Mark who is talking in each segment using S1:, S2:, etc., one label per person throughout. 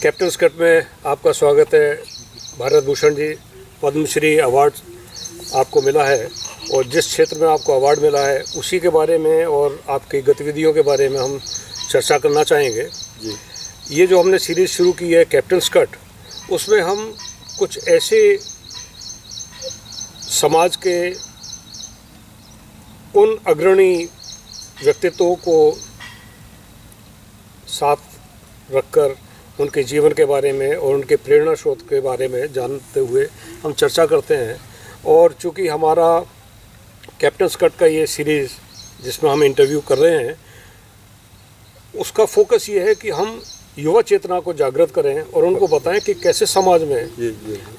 S1: Captain Scott में आपका स्वागत है। भारत भूषण जी पद्मश्री अवार्ड आपको मिला है और जिस क्षेत्र में आपको अवार्ड मिला है उसी के बारे में और आपकी गतिविधियों के बारे में हम चर्चा करना चाहेंगे
S2: जी।
S1: ये जो हमने सीरीज़ शुरू की है कैप्टन स्कट, उसमें हम कुछ ऐसे समाज के उन अग्रणी व्यक्तित्वों को साथ रखकर उनके जीवन के बारे में और उनके प्रेरणा स्रोत के बारे में जानते हुए हम चर्चा करते हैं। और चूँकि हमारा कैप्टन स्कट का ये सीरीज़ जिसमें हम इंटरव्यू कर रहे हैं, उसका फोकस ये है कि हम युवा चेतना को जागृत करें और उनको बताएं कि कैसे समाज में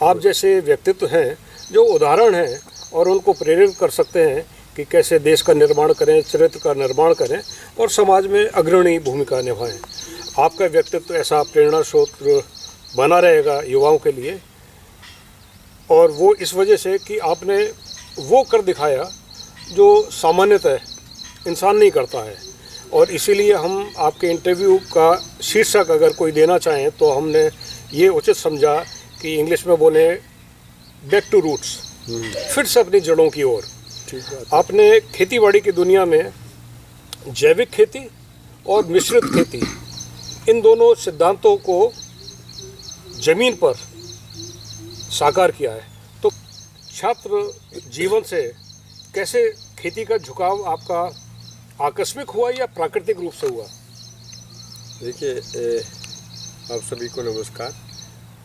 S1: आप जैसे व्यक्तित्व हैं जो उदाहरण हैं और उनको प्रेरित कर सकते हैं कि कैसे देश का निर्माण करें, चरित्र का निर्माण करें और समाज में अग्रणी भूमिका निभाएं। आपका व्यक्तित्व ऐसा प्रेरणा स्रोत बना रहेगा युवाओं के लिए, और वो इस वजह से कि आपने वो कर दिखाया जो सामान्यतः इंसान नहीं करता है। और इसीलिए हम आपके इंटरव्यू का शीर्षक अगर कोई देना चाहें तो हमने ये उचित समझा कि इंग्लिश में बोले बैक टू रूट्स, फिर से अपनी जड़ों की ओर। आपने खेतीबाड़ी की दुनिया में जैविक खेती और मिश्रित खेती, इन दोनों सिद्धांतों को जमीन पर साकार किया है। तो छात्र जीवन से कैसे खेती का झुकाव आपका आकस्मिक हुआ या प्राकृतिक रूप से हुआ?
S2: देखिए, आप सभी को नमस्कार।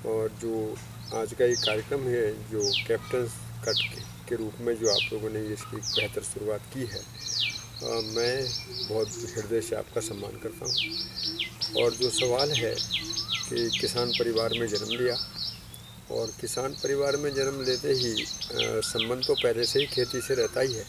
S2: और जो आज का ये कार्यक्रम है जो कैप्टन स्कट के रूप में जो आप लोगों ने इसकी बेहतर शुरुआत की है, मैं बहुत हृदय से आपका सम्मान करता हूँ। और जो सवाल है कि किसान परिवार में जन्म लिया, और किसान परिवार में जन्म लेते ही संबंध तो पहले से ही खेती से रहता ही है,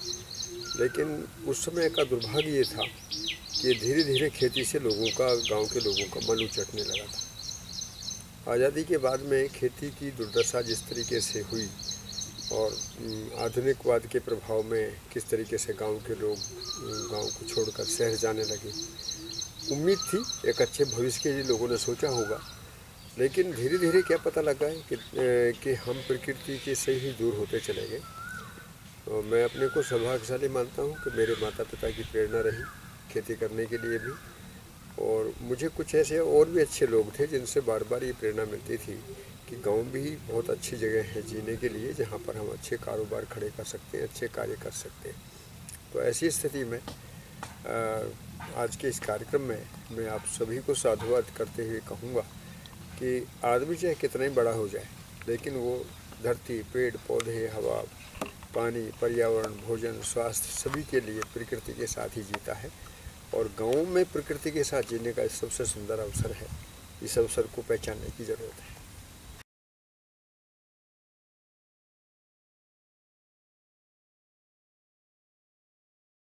S2: लेकिन उस समय का दुर्भाग्य ये था कि धीरे धीरे खेती से लोगों का, गांव के लोगों का मन उचटने लगा था। आज़ादी के बाद में खेती की दुर्दशा जिस तरीके से हुई और आधुनिकवाद के प्रभाव में किस तरीके से गांव के लोग गांव को छोड़कर शहर जाने लगे। उम्मीद थी एक अच्छे भविष्य के लिए लोगों ने सोचा होगा, लेकिन धीरे धीरे क्या पता लगा है कि हम प्रकृति के से ही दूर होते चले गए। और मैं अपने को सौभाग्यशाली मानता हूँ कि मेरे माता पिता की प्रेरणा रही खेती करने के लिए भी, और मुझे कुछ ऐसे और भी अच्छे लोग थे जिनसे बार बार ये प्रेरणा मिलती थी कि गांव भी बहुत अच्छी जगह है जीने के लिए, जहाँ पर हम अच्छे कारोबार खड़े कर सकते हैं, अच्छे कार्य कर सकते हैं। तो ऐसी स्थिति में आज के इस कार्यक्रम में मैं आप सभी को साधुवाद करते हुए कहूँगा कि आदमी चाहे कितना ही बड़ा हो जाए, लेकिन वो धरती, पेड़ पौधे, हवा, पानी, पर्यावरण, भोजन, स्वास्थ्य सभी के लिए प्रकृति के साथ ही जीता है। और गाँव में प्रकृति के साथ जीने का सबसे सुंदर अवसर है। इस अवसर को पहचानने की ज़रूरत है।